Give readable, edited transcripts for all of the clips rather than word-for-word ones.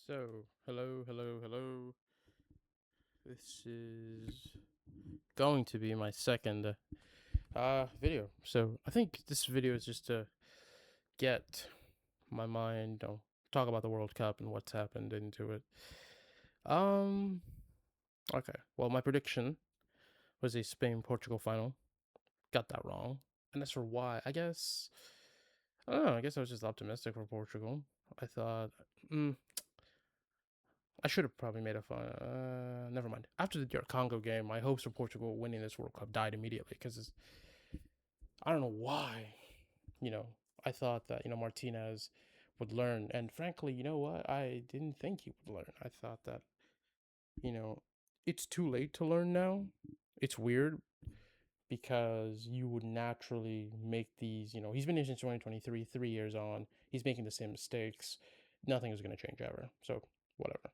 Hello. This is going to be my second video. So I think this video is just to get my mind, talk about the World Cup and what's happened into it. Um, okay. Well, my prediction was a Spain-Portugal final. Got that wrong, and that's for why. I don't know. I guess I was just optimistic for Portugal. I thought, mm, I should have probably made a fun. Never mind. After the DR Congo game, my hopes for Portugal winning this World Cup died immediately because I don't know why. You know, I thought that Martinez would learn, and frankly, you know what? I didn't think he would learn. I thought that you know it's too late to learn now. It's weird because you would naturally make these. He's been here since 2023, 3 years on. He's making the same mistakes. Nothing is going to change ever. So whatever.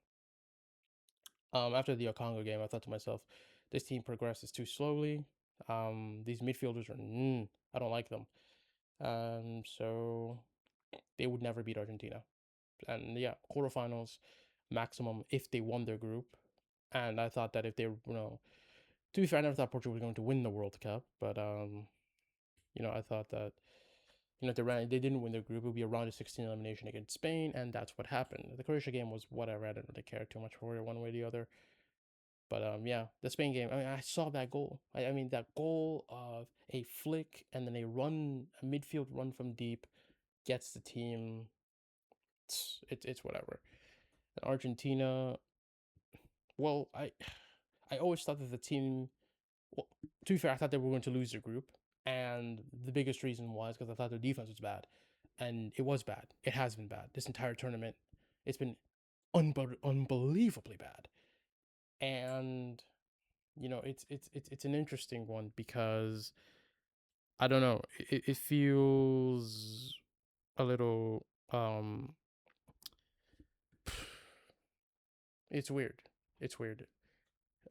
After the Congo game, I thought to myself, this team progresses too slowly. These midfielders are, I don't like them. So they would never beat Argentina. And yeah, quarterfinals maximum if they won their group. And I thought that if they, to be fair, I never thought Portugal was going to win the World Cup, but I thought that if they didn't win their group, it would be a round of 16 elimination against Spain, and that's what happened. The Croatia game was whatever. I didn't really care too much for it one way or the other. But yeah, the Spain game. I mean, I saw that goal. I mean, that goal of a flick and then a midfield run from deep, gets the team. It's whatever. And Argentina. Well, I always thought that the team. Well, to be fair, I thought they were going to lose their group, and the biggest reason was because I thought their defense was bad, and it was bad. It has been bad this entire tournament. It's been unbelievably bad, and it's an interesting one because I don't know. It feels a little it's weird. It's weird.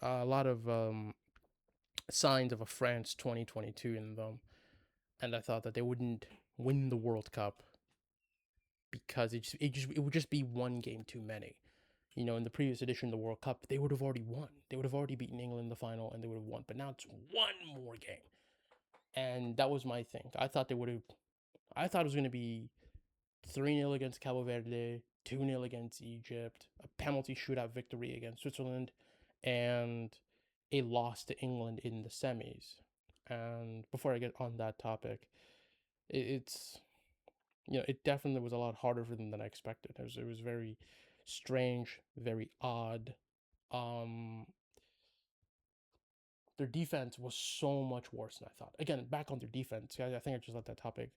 A lot of signs of a France 2022 in them, and I thought that they wouldn't win the World Cup because it would just be one game too many. In the previous edition of the World Cup, they would have already won. They would have already beaten England in the final, and they would have won. But now it's one more game, and that was my thing. I thought they would have. I thought it was going to be 3-0 against Cabo Verde, 2-0 against Egypt, a penalty shootout victory against Switzerland, and a loss to England in the semis. And before I get on that topic, it's it definitely was a lot harder for them than I expected. It was very strange, very odd. Um, their defense was so much worse than I thought. Again, back on their defense, I think I just left that topic.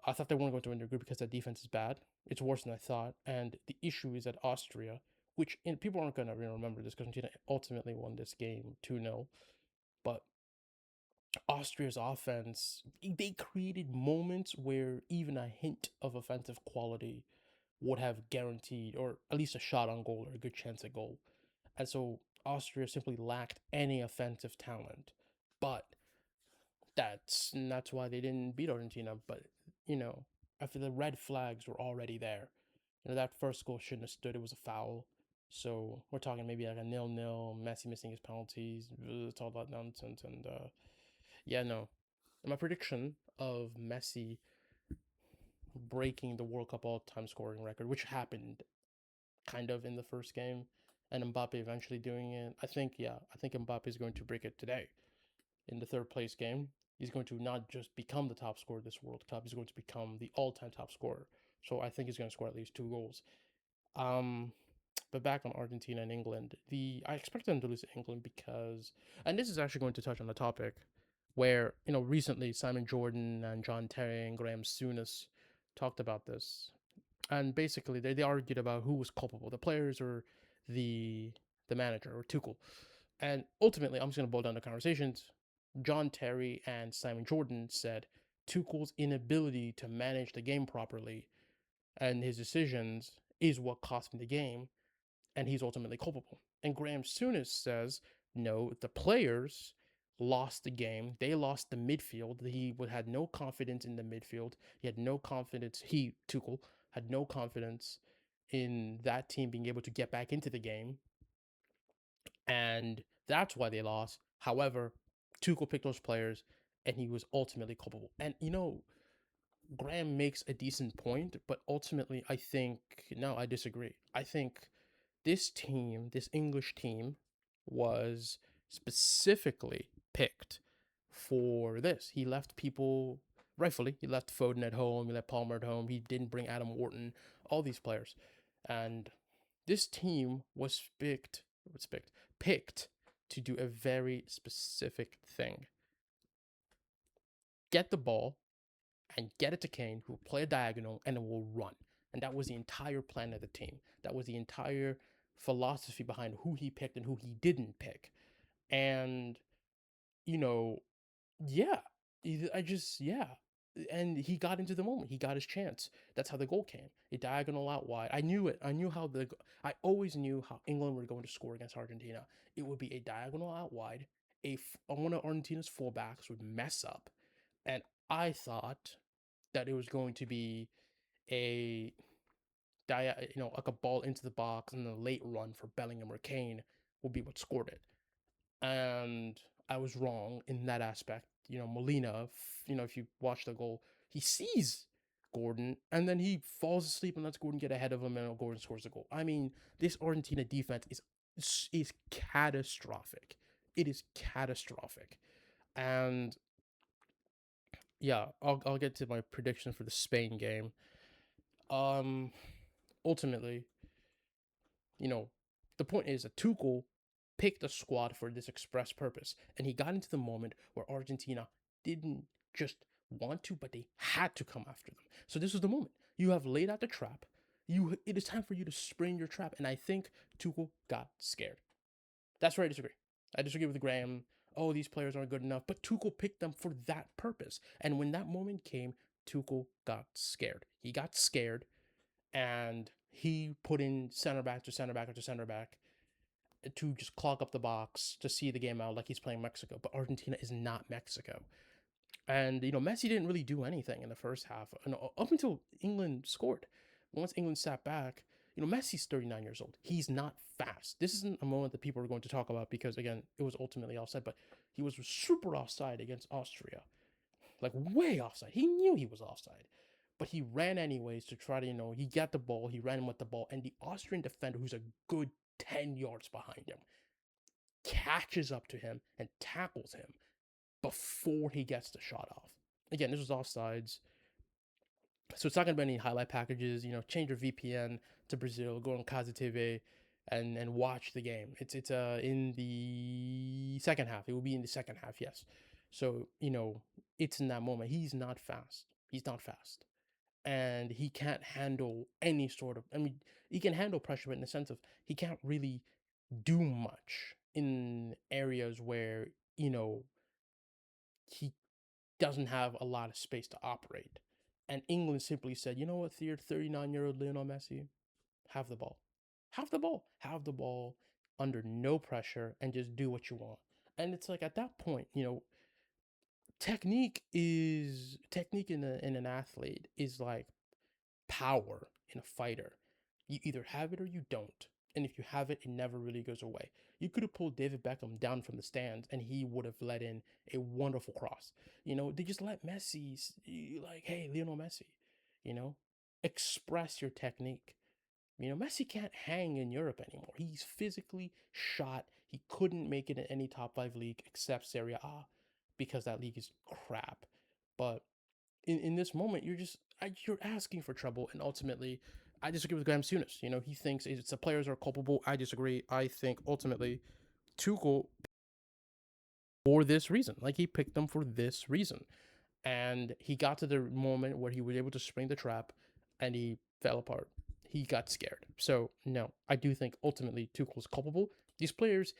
I thought they weren't going to win their group because their defense is bad. It's worse than I thought. And the issue is that Austria, which people aren't going to remember this because Argentina ultimately won this game 2-0. But Austria's offense, they created moments where even a hint of offensive quality would have guaranteed, or at least a shot on goal or a good chance at goal. And so Austria simply lacked any offensive talent. But that's why they didn't beat Argentina. But after the red flags were already there, that first goal shouldn't have stood. It was a foul. So we're talking maybe like a 0-0. Messi missing his penalties. It's all that nonsense. And yeah, no. My prediction of Messi breaking the World Cup all-time scoring record, which happened kind of in the first game, and Mbappe eventually doing it. I think Mbappe is going to break it today in the third place game. He's going to not just become the top scorer this World Cup, he's going to become the all-time top scorer. So I think he's going to score at least 2 goals. Um, but back on Argentina and England, I expect them to lose to England because, and this is actually going to touch on the topic where recently Simon Jordan and John Terry and Graham Souness talked about this, and basically they argued about who was culpable, the players or the manager or Tuchel. And ultimately, I'm just going to boil down the conversations. John Terry and Simon Jordan said Tuchel's inability to manage the game properly and his decisions is what cost him the game, and he's ultimately culpable. And Graham Souness says, no, the players lost the game. They lost the midfield. He had no confidence in the midfield. He had no confidence. Tuchel, had no confidence in that team being able to get back into the game, and that's why they lost. However, Tuchel picked those players, and he was ultimately culpable. And Graham makes a decent point, but ultimately, I think no, I disagree. I think this team, this English team, was specifically picked for this. He left people rightfully. He left Foden at home. He left Palmer at home. He didn't bring Adam Wharton. All these players, and this team was picked to do a very specific thing: get the ball and get it to Kane, who will play a diagonal and it will run. And that was the entire plan of the team. That was the entire philosophy behind who he picked and who he didn't pick. And, you know, yeah, yeah. And he got into the moment. He got his chance. That's how the goal came. A diagonal out wide. I knew it. I always knew how England were going to score against Argentina. It would be a diagonal out wide. One of Argentina's fullbacks would mess up. And I thought that it was going to be a like a ball into the box and a late run for Bellingham or Kane will be what scored it. And I was wrong in that aspect. Molina, if you watch the goal, he sees Gordon and then he falls asleep and lets Gordon get ahead of him and Gordon scores the goal. I mean, this Argentina defense is catastrophic. It is catastrophic. And yeah, I'll get to my prediction for the Spain game. Um, Ultimately, the point is that Tuchel picked a squad for this express purpose, and he got into the moment where Argentina didn't just want to, but they had to come after them. So this was the moment. You have laid out the trap. It is time for you to spring your trap, and I think Tuchel got scared. That's where I disagree. I disagree with Graham. Oh, these players aren't good enough, but Tuchel picked them for that purpose. And when that moment came, Tuchel got scared. He got scared, and he put in center back to center back after center back to just clog up the box to see the game out like he's playing Mexico. But Argentina is not Mexico. And, Messi didn't really do anything in the first half, up until England scored. Once England sat back, Messi's 39 years old. He's not fast. This isn't a moment that people are going to talk about because, again, it was ultimately offside, but he was super offside against Austria. Like, way offside. He knew he was offside. But he ran anyways to try to, he got the ball, he ran with the ball, and the Austrian defender, who's a good 10 yards behind him, catches up to him and tackles him before he gets the shot off. Again, this was offsides. So it's not going to be any highlight packages. Change your VPN to Brazil, go on Casa TV, and watch the game. It's in the second half. It will be in the second half, yes. So it's in that moment. He's not fast. He's not fast, and he can't handle any sort of. I mean, he can handle pressure, but in the sense of he can't really do much in areas where he doesn't have a lot of space to operate. And England simply said, you know what, 39-year-old Lionel Messi, have the ball. Have the ball. Have the ball under no pressure and just do what you want. And it's like at that point, technique in an athlete is like power in a fighter. You either have it or you don't. And if you have it, it never really goes away. You could have pulled David Beckham down from the stands and he would have let in a wonderful cross. They just let Messi, like, hey, Lionel Messi, you know, express your technique. Messi can't hang in Europe anymore. He's physically shot. He couldn't make it in any top 5 league except Serie A because that league is crap. But in this moment, you're asking for trouble, and ultimately, I disagree with Graham Souness. He thinks it's the players are culpable. I disagree. I think ultimately, Tuchel for this reason, like he picked them for this reason, and he got to the moment where he was able to spring the trap, and he fell apart. He got scared. So no, I do think ultimately Tuchel's culpable. These players,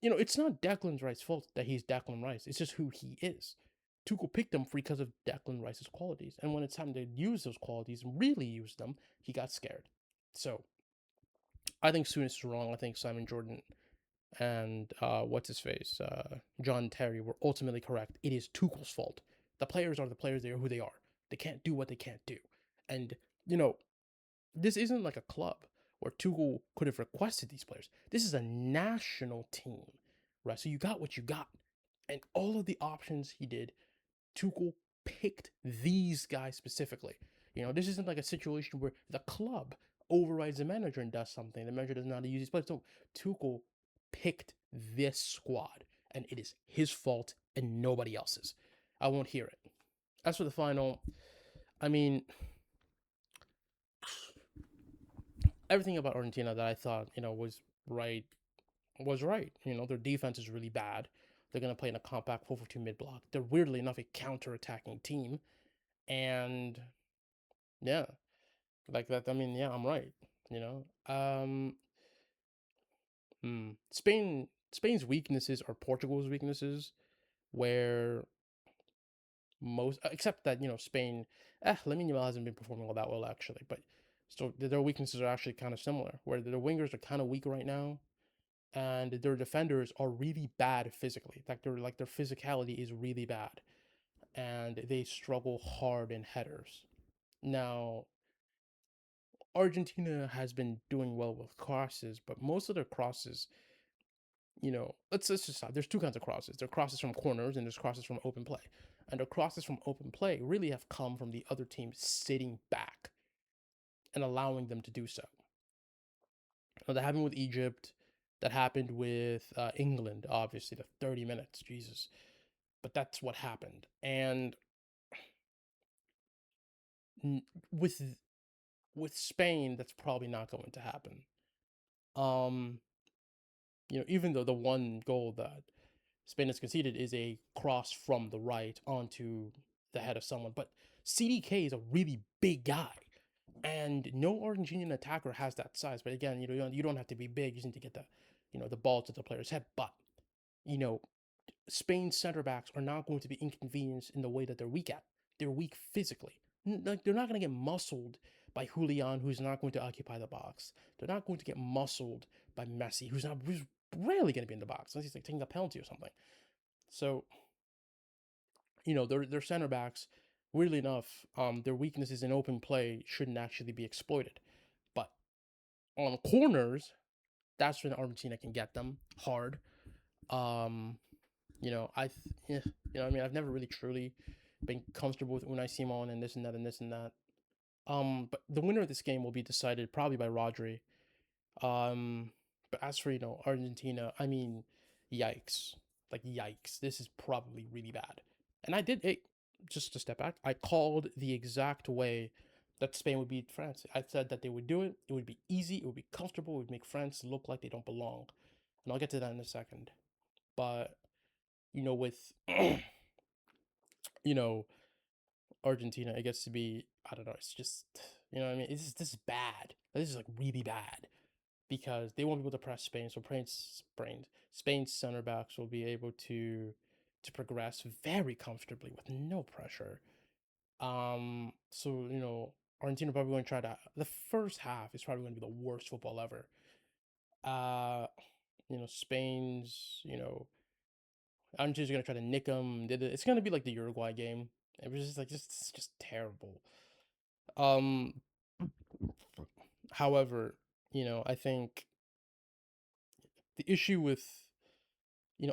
it's not Declan Rice's fault that he's Declan Rice. It's just who he is. Tuchel picked him because of Declan Rice's qualities. And when it's time to use those qualities and really use them, he got scared. So I think Souness is wrong. I think Simon Jordan and what's his face, John Terry were ultimately correct. It is Tuchel's fault. The players are the players. They are who they are. They can't do what they can't do. And, this isn't like a club where Tuchel could have requested these players. This is a national team, right? So you got what you got. And all of the options he did, Tuchel picked these guys specifically. This isn't like a situation where the club overrides the manager and does something. The manager doesn't know how to use these players. So Tuchel picked this squad, and it is his fault and nobody else's. I won't hear it. As for the final, I mean, everything about Argentina that I thought, was right. Their defense is really bad. They're going to play in a compact 4-4-2 mid block. They're weirdly enough a counter attacking team. And yeah, like that. I mean, yeah, I'm right. You know, Spain's weaknesses are Portugal's weaknesses, where most except that Spain, Lamine Yamal hasn't been performing all that well actually, but so their weaknesses are actually kind of similar, where their wingers are kind of weak right now, and their defenders are really bad physically. Their physicality is really bad, and they struggle hard in headers. Now, Argentina has been doing well with crosses, but most of their crosses, let's just stop. There's two kinds of crosses. There are crosses from corners and there's crosses from open play. And the crosses from open play really have come from the other team sitting back and allowing them to do so. Now, that happened with Egypt. That happened with England, obviously, the 30 minutes. Jesus. But that's what happened. And with Spain, that's probably not going to happen. Um, even though the one goal that Spain has conceded is a cross from the right onto the head of someone, but CDK is a really big guy, and no Argentinian attacker has that size. But again, you don't have to be big; you just need to get the ball to the player's head. But you know, Spain's center backs are not going to be inconvenienced in the way that they're weak at. They're weak physically. Like they're not going to get muscled by Julian, who's not going to occupy the box. They're not going to get muscled by Messi, who's rarely going to be in the box unless he's like taking a penalty or something. So, their center backs, weirdly enough, their weaknesses in open play shouldn't actually be exploited. But on corners, that's when Argentina can get them hard. Um, I mean, I've never really truly been comfortable with Unai Simon and this and that and this and that. But the winner of this game will be decided probably by Rodri. Um, but as for Argentina, I mean, yikes! Like yikes! This is probably really bad. And I did just to step back. I called the exact way that Spain would beat France. I said that they would do it. It would be easy. It would be comfortable. It would make France look like they don't belong. And I'll get to that in a second. But with you know Argentina, it gets to be, I don't know. It's just what I mean. This is bad. This is like really bad because they won't be able to press Spain. So Spain's center backs will be able to progress very comfortably with no pressure. So Argentina probably going to try to. The first half is probably going to be the worst football ever. Spain's. Argentina's going to try to nick them. It's going to be like the Uruguay game. It was just terrible. Um, However, I think the issue with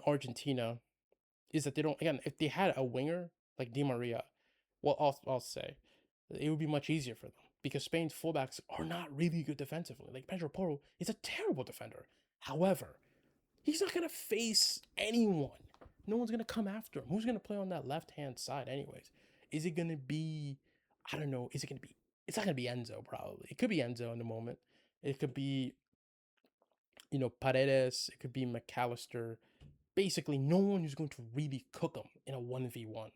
Argentina is that they don't. Again, if they had a winger like Di Maria, well, I'll say it would be much easier for them because Spain's fullbacks are not really good defensively. Like Pedro Porro is a terrible defender. However, he's not gonna face anyone. No one's gonna come after him. Who's gonna play on that left hand side, anyways? Is it gonna be? I don't know. Is it gonna be? It's not gonna be Enzo probably. It could be Enzo in the moment. It could be Paredes. It could be McAllister. Basically, no one is going to really cook him in a 1v1.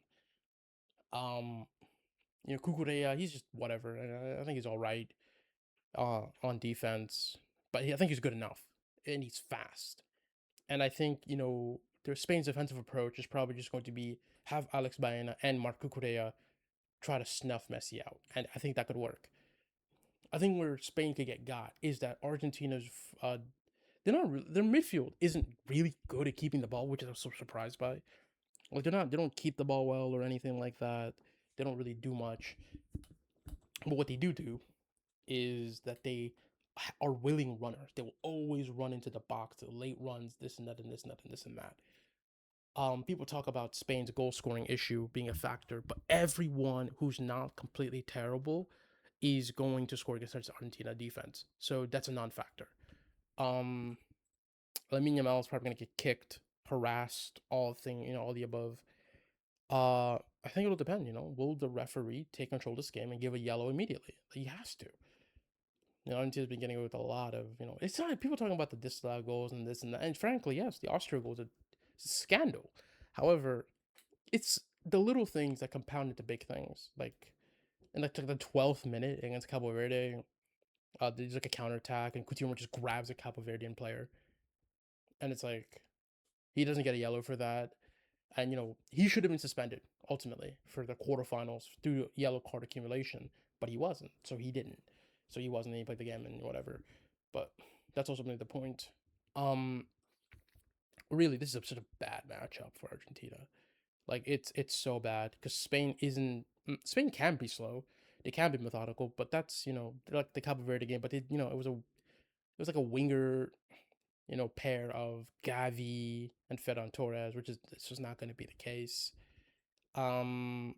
Um, Kukurea, he's just whatever. I think he's all right on defense, but I think he's good enough, and he's fast. And I think their Spain's defensive approach is probably just going to be have Alex Baena and Marc Cucurella try to snuff Messi out, and I think that could work. I think where Spain could get got is that Argentina's their midfield isn't really good at keeping the ball, which I'm so surprised by. Like they don't keep the ball well or anything like that. They don't really do much. But what they do is that they are willing runners. They will always run into the box, the late runs, this and that, and this and that, and this and that. People talk about Spain's goal scoring issue being a factor, but everyone who's not completely terrible is going to score against Argentina defense. So that's a non-factor. Um, Lamine Yamal is probably gonna get kicked, harassed, all the above. I think it'll depend. Will the referee take control of this game and give a yellow immediately? He has to. Argentina's been getting away with a lot of, it's not people talking about the disallowed goals and this and that. And frankly, yes, the Austria goals are a scandal. However, it's the little things that compound into big things. Like in the 12th minute against Cabo Verde, there's like a counterattack and Coutinho just grabs a Cabo Verdean player. And it's like, he doesn't get a yellow for that. And, he should have been suspended ultimately for the quarterfinals through yellow card accumulation, but he wasn't. So he didn't. So he wasn't. He played the game and whatever. But that's also the point. Um, Really, this is such a bad matchup for Argentina. Like it's so bad because Spain can be slow, they can be methodical, but that's they're like the Cabo Verde game. But it was like a winger pair of Gavi and Ferran Torres, which is this was not going to be the case. Um,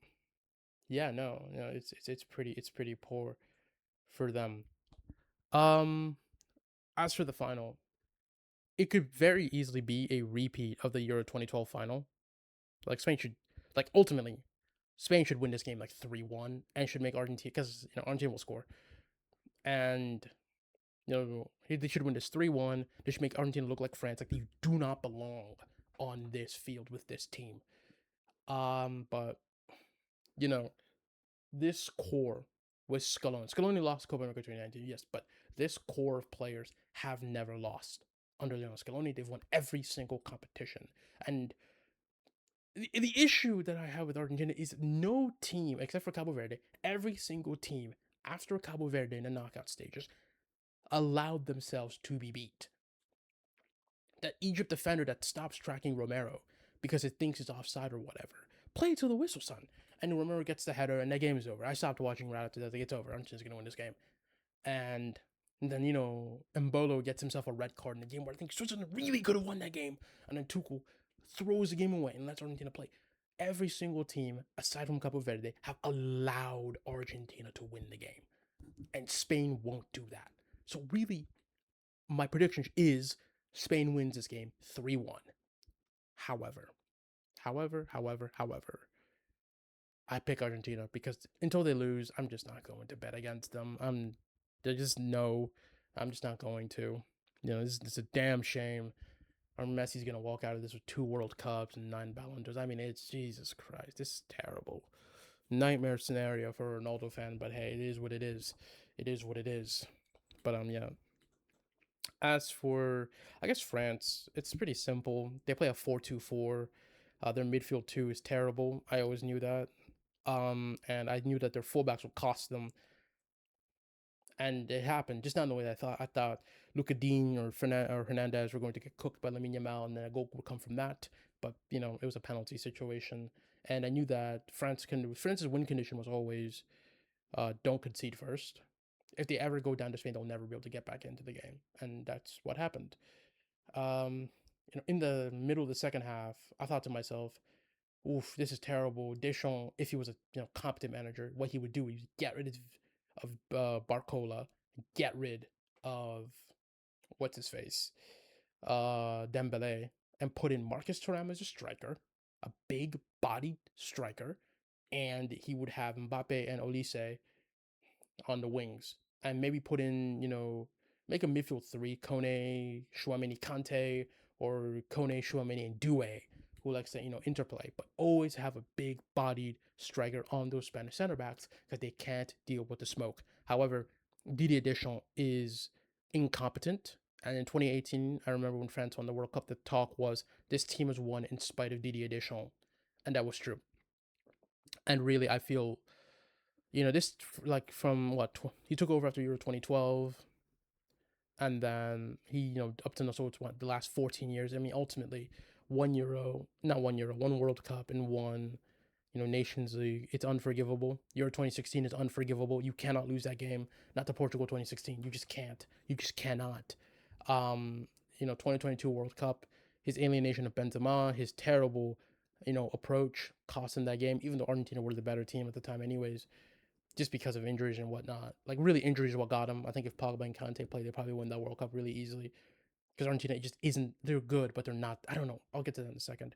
yeah, no, it's pretty poor for them. Um, as for the final, it could very easily be a repeat of the Euro 2012 final. Like Spain should, like ultimately, Spain should win this game like 3-1 and should make Argentina because Argentina will score and they should win this 3-1. They should make Argentina look like France. Like they do not belong on this field with this team. But you know, this core with Scaloni. Scaloni lost Copa America 2019, yes, but this core of players have never lost under Lionel Scaloni. They've won every single competition. And the issue that I have with Argentina is no team, except for Cabo Verde, every single team after Cabo Verde in the knockout stages allowed themselves to be beat. That Egypt defender that stops tracking Romero because it thinks it's offside or whatever. Play to the whistle, son. And Romero gets the header and that game is over. I stopped watching right after that. It's over. Argentina's going to win this game. And then, Mbolo gets himself a red card in the game where I think Switzerland really could have won that game. And then Tuchel throws the game away and lets Argentina play. Every single team, aside from Cabo Verde, have allowed Argentina to win the game. And Spain won't do that. So really, my prediction is Spain wins this game 3-1. However, however, I pick Argentina because until they lose, I'm just not going to bet against them. They just no, I'm just not going to. This is a damn shame. Or Messi's gonna walk out of this with 2 World Cups and 9 Ballon d'Ors. I mean, it's Jesus Christ. This is terrible. Nightmare scenario for a Ronaldo fan, but hey, it is what it is. It is what it is. But yeah. As for, I guess France, it's pretty simple. They play a 4-2-4. Their midfield two is terrible. I always knew that. And I knew that their fullbacks would cost them, and it happened just not in the way that I thought. I thought Luka Dean or Hernandez were going to get cooked by Lamine Yamal, and then a goal would come from that. But it was a penalty situation, and I knew that France's win condition was always don't concede first. If they ever go down to Spain, they'll never be able to get back into the game, and that's what happened. In the middle of the second half, I thought to myself, "Oof, this is terrible." Deschamps, if he was a competent manager, what he would do is get rid of Barcola, get rid of what's his face, Dembele, and put in Marcus Thuram as a striker, a big-bodied striker, and he would have Mbappe and Olise on the wings, and maybe put in, make a midfield three: Kone, Chouameni, Kante, or Kone, Chouameni, and Doué, who likes to, interplay, but always have a big-bodied striker on those Spanish center backs because they can't deal with the smoke. However, Didier Deschamps is incompetent. And in 2018, I remember when France won the World Cup, the talk was this team has won in spite of Didier Deschamps, and that was true. And really, I feel this, like, from what he took over after Euro 2012, and then he up to so it's what the last 14 years. I mean, ultimately, one World Cup and one Nations League, it's unforgivable. Euro 2016 is unforgivable. You cannot lose that game. Not to Portugal 2016. You just can't. You just cannot. 2022 World Cup, his alienation of Benzema, his terrible, approach cost him that game, even though Argentina were the better team at the time anyways, just because of injuries and whatnot. Like, really, injuries is what got him. I think if Pogba and Kante played, they probably win that World Cup really easily. Because Argentina just isn't, they're good, but they're not. I don't know. I'll get to that in a second.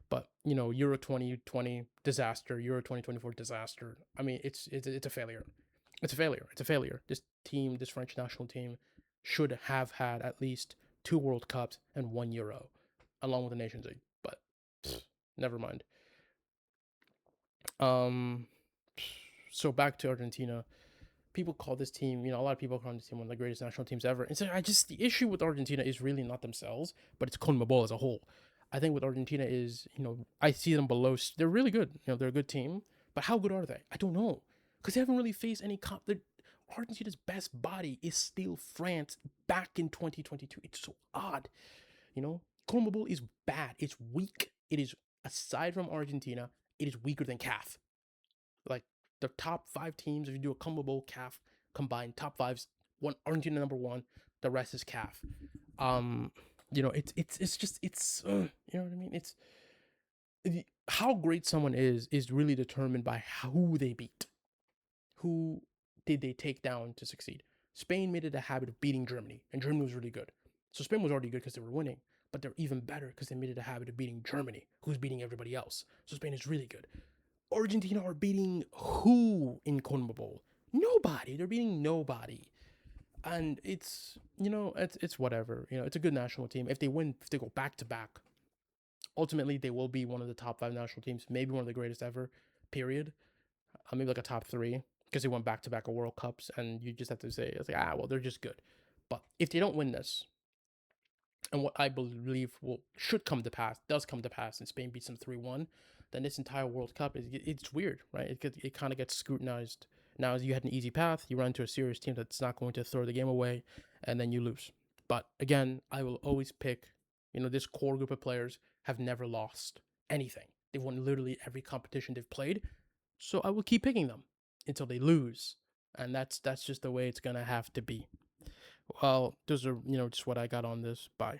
But Euro 2020 disaster, Euro 2024 disaster. I mean, it's a failure. It's a failure. It's a failure. This French national team, should have had at least 2 World Cups and 1 Euro, along with the Nations League. But never mind. So back to Argentina. People call this team, a lot of people call this team one of the greatest national teams ever. And so the issue with Argentina is really not themselves, but it's CONMEBOL as a whole. I think with Argentina is, I see them below. They're really good. They're a good team, but how good are they? I don't know, because they haven't really faced any Argentina's best body is still France back in 2022. It's so odd, CONMEBOL is bad. It's weak. It is, aside from Argentina, it is weaker than CAF. Like, the top 5 teams, if you do a CONMEBOL CAF combined, top 5's one Argentina number 1, the rest is CAF. It's just you know what I mean. It's how great someone is really determined by who they beat. Who did they take down to succeed? Spain made it a habit of beating Germany, and Germany was really good. So Spain was already good because they were winning, but they're even better because they made it a habit of beating Germany, who's beating everybody else. So Spain is really good. Argentina are beating who in CONMEBOL? Nobody. They're beating nobody. And it's whatever. It's a good national team. If they win, if they go back to back, ultimately they will be one of the top 5 national teams, maybe one of the greatest ever, period. Maybe like a top 3, because they went back to back of World Cups, and you just have to say, it's like, well, they're just good. But if they don't win this, and what I believe should come to pass, does come to pass, and Spain beats them 3-1, then this entire World Cup it's weird, right? It kind of gets scrutinized. Now, you had an easy path, you run into a serious team that's not going to throw the game away, and then you lose. But again, I will always pick, this core group of players have never lost anything. They've won literally every competition they've played. So I will keep picking them until they lose. And that's just the way it's going to have to be. Well, those are, just what I got on this. Bye.